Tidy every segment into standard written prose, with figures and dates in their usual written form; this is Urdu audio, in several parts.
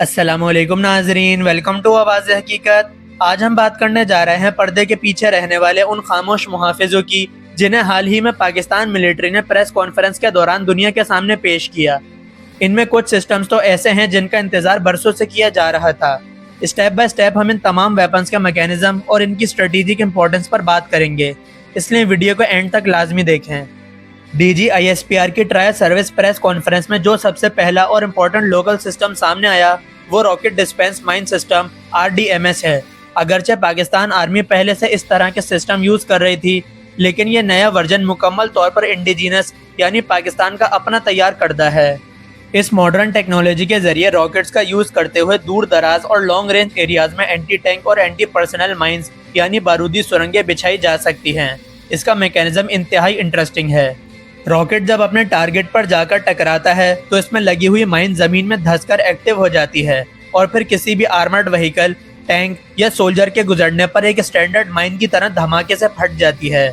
السلام علیکم ناظرین، ویلکم ٹو آواز حقیقت۔ آج ہم بات کرنے جا رہے ہیں پردے کے پیچھے رہنے والے ان خاموش محافظوں کی جنہیں حال ہی میں پاکستان ملٹری نے پریس کانفرنس کے دوران دنیا کے سامنے پیش کیا۔ ان میں کچھ سسٹمز تو ایسے ہیں جن کا انتظار برسوں سے کیا جا رہا تھا۔ اسٹیپ بائی اسٹیپ ہم ان تمام ویپنز کے میکینزم اور ان کی اسٹریٹجک امپورٹنس پر بات کریں گے، اس لیے ویڈیو کو اینڈ تک لازمی دیکھیں۔ DGISPR کی ٹرائل سروس پریس کانفرنس میں جو سب سے پہلا اور امپورٹنٹ لوکل سسٹم سامنے آیا وہ rocket dispense mine system RDMS ہے۔ اگرچہ پاکستان آرمی پہلے سے اس طرح کے سسٹم یوز کر رہی تھی، لیکن یہ نیا ورژن مکمل طور پر انڈیجینس یعنی پاکستان کا اپنا تیار کردہ ہے۔ اس ماڈرن ٹیکنالوجی کے ذریعے راکٹس کا یوز کرتے ہوئے دور دراز اور لانگ رینج ایریاز میں اینٹی ٹینک اور اینٹی پرسنل مائنز یعنی بارودی سرنگیں بچھائی جا سکتی ہیں۔ اس کا میکینزم انتہائی انٹرسٹنگ ہے۔ راکٹ جب اپنے ٹارگٹ پر جا کر ٹکراتا ہے تو اس میں لگی ہوئی مائن زمین میں دھس کر ایکٹیو ہو جاتی ہے اور پھر کسی بھی آرمرڈ وہیکل، ٹینک یا سولجر کے گزرنے پر ایک اسٹینڈرڈ مائن کی طرح دھماکے سے پھٹ جاتی ہے۔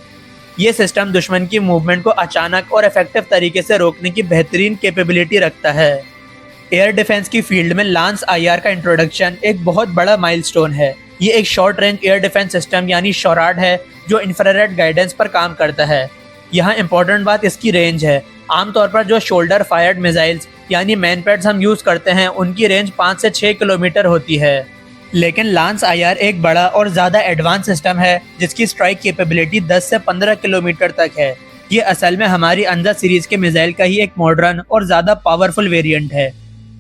یہ سسٹم دشمن کی موومنٹ کو اچانک اور ایفیکٹو طریقے سے روکنے کی بہترین کیپیبلٹی رکھتا ہے۔ ایئر ڈیفنس کی فیلڈ میں لانس IR کا انٹروڈکشن ایک بہت بڑا مائل سٹون ہے۔ یہ ایک short range air defence system یعنی شوراڈ ہے جو انفراریڈ گائیڈنس پر کام کرتا ہے۔ یہاں امپورٹنٹ بات اس کی رینج ہے۔ عام طور پر جو شولڈر فائرڈ میزائلز یعنی مین پیڈز ہم یوز کرتے ہیں ان کی رینج 5 سے 6 کلومیٹر ہوتی ہے، لیکن لانس IR ایک بڑا اور زیادہ ایڈوانس سسٹم ہے جس کی اسٹرائک کیپیبلٹی 10 سے 15 کلومیٹر تک ہے۔ یہ اصل میں ہماری انزا سیریز کے میزائل کا ہی ایک ماڈرن اور زیادہ پاورفل ویریئنٹ ہے۔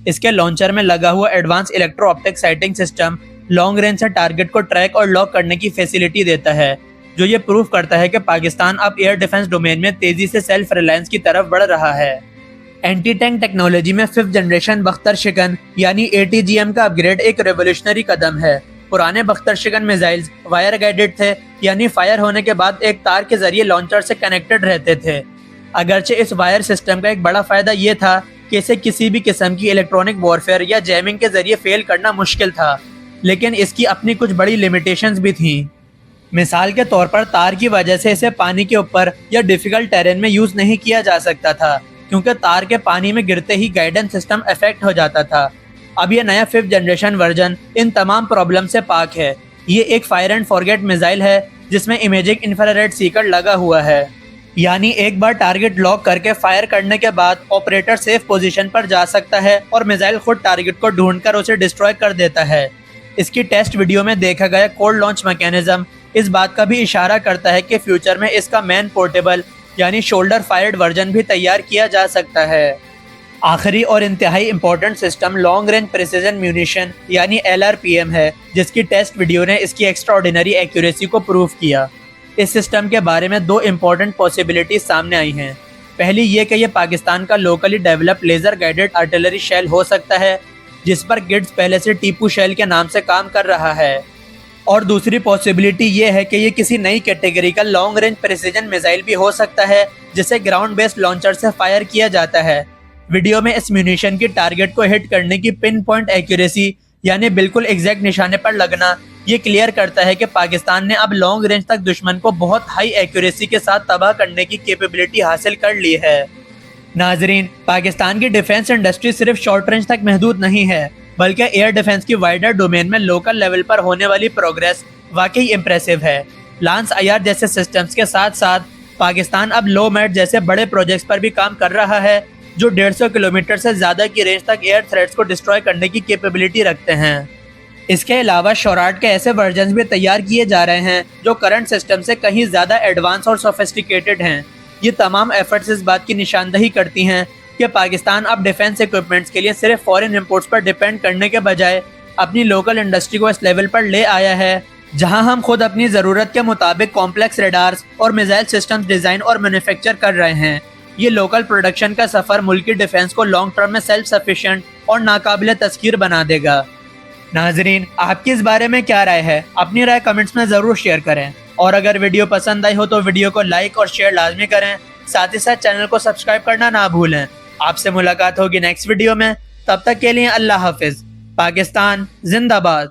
اس کے لانچر میں لگا ہوا advance electro optic sighting system long range سے ٹارگٹ کو ٹریک اور لاک کرنے کی فیسلٹی دیتا ہے، جو یہ پروف کرتا ہے کہ پاکستان اب ایئر ڈیفنس ڈومین میں تیزی سے سیلف ریلائنس کی طرف بڑھ رہا ہے۔ اینٹی ٹینک ٹیکنالوجی میں 5th جنریشن بختر شکن یعنی ATGM کا اپ گریڈ ایک ریولوشنری قدم ہے۔ پرانے بختر شکن میزائلز وائر گائیڈڈ تھے، یعنی فائر ہونے کے بعد ایک تار کے ذریعے لانچر سے کنیکٹڈ رہتے تھے۔ اگرچہ اس وائر سسٹم کا ایک بڑا فائدہ یہ تھا کہ اسے کسی بھی قسم کی الیکٹرانک وارفیئر یا جیمنگ کے ذریعے فیل کرنا مشکل تھا، لیکن اس کی اپنی کچھ بڑی لیمیٹیشنز بھی تھیں۔ مثال کے طور پر تار کی وجہ سے اسے پانی کے اوپر یا ڈیفیکلٹ ٹیرین میں یوز نہیں کیا جا سکتا تھا، کیونکہ تار کے پانی میں گرتے ہی گائیڈنس سسٹم افیکٹ ہو جاتا تھا۔ اب یہ نیا 5th جنریشن ورژن ان تمام پرابلم سے پاک ہے۔ یہ ایک فائر اینڈ فارگیٹ میزائل ہے جس میں امیجنگ انفراریڈ سیکر لگا ہوا ہے، یعنی ایک بار ٹارگٹ لاک کر کے فائر کرنے کے بعد آپریٹر سیف پوزیشن پر جا سکتا ہے اور میزائل خود ٹارگٹ کو ڈھونڈ کر اسے ڈسٹروائے کر دیتا ہے۔ اس کی ٹیسٹ ویڈیو میں دیکھا گیا کولڈ لانچ میکینزم اس بات کا بھی اشارہ کرتا ہے کہ فیوچر میں اس کا مین پورٹیبل یعنی شولڈر فائرڈ ورژن بھی تیار کیا جا سکتا ہے۔ آخری اور انتہائی important system long range precision munition یعنی LRPM ہے، جس کی ٹیسٹ ویڈیو نے اس کی ایکسٹرا آرڈینری ایکوریسی کو پروف کیا۔ اس سسٹم کے بارے میں 2 امپورٹنٹ پاسبلٹیز سامنے آئی ہیں۔ پہلی یہ کہ یہ پاکستان کا locally develop laser guided artillery shell ہو سکتا ہے، جس پر گٹس پہلے سے ٹیپو شیل کے نام سے کام کر رہا ہے، اور دوسری پاسبلٹی یہ ہے کہ یہ کسی نئی کیٹیگری کا لانگ رینج پریسیجن میزائل بھی ہو سکتا ہے جسے گراؤنڈ بیسڈ لانچر سے فائر کیا جاتا ہے۔ ویڈیو میں اس میونیشن کی ٹارگٹ کو ہٹ کرنے کی پن پوائنٹ ایکوریسی یعنی بالکل ایگزیکٹ نشانے پر لگنا یہ کلیئر کرتا ہے کہ پاکستان نے اب لانگ رینج تک دشمن کو بہت ہائی ایکوریسی کے ساتھ تباہ کرنے کی کیپیبلٹی حاصل کر لی ہے۔ ناظرین، پاکستان کی ڈیفنس انڈسٹری صرف شارٹ رینج تک محدود نہیں ہے، بلکہ ایئر ڈیفنس کی وائڈر ڈومین میں لوکل لیول پر ہونے والی پروگریس واقعی امپریسو ہے۔ لانس IR جیسے سسٹمز کے ساتھ ساتھ پاکستان اب لو میٹ جیسے بڑے پروجیکٹس پر بھی کام کر رہا ہے جو 150 کلومیٹر سے زیادہ کی رینج تک ایئر تھریٹس کو ڈسٹروائے کرنے کی کیپیبلٹی رکھتے ہیں۔ اس کے علاوہ شوراڈ کے ایسے ورژنز بھی تیار کیے جا رہے ہیں جو کرنٹ سسٹم سے کہیں زیادہ ایڈوانس اور سوفسٹیکیٹڈ ہیں۔ یہ تمام ایفرٹس اس بات کی نشاندہی کرتی ہیں کہ پاکستان اب ڈیفنس ایکوپمنٹس کے لیے صرف فورن امپورٹس پر ڈیپینڈ کرنے کے بجائے اپنی لوکل انڈسٹری کو اس لیول پر لے آیا ہے جہاں ہم خود اپنی ضرورت کے مطابق کمپلیکس ریڈارز اور میزائل سسٹمز ڈیزائن اور مینوفیکچر کر رہے ہیں۔ یہ لوکل پروڈکشن کا سفر ملکی ڈیفنس کو لانگ ٹرم میں سیلف سفیشینٹ اور ناقابل تسخیر بنا دے گا۔ ناظرین، آپ کی اس بارے میں کیا رائے ہے؟ اپنی رائے کمنٹس میں ضرور شیئر کریں، اور اگر ویڈیو پسند آئی ہو تو ویڈیو کو لائک اور شیئر لازمی کریں، ساتھ ہی ساتھ چینل کو سبسکرائب کرنا نہ بھولیں۔ آپ سے ملاقات ہوگی نیکسٹ ویڈیو میں، تب تک کے لیے اللہ حافظ۔ پاکستان زندہ باد۔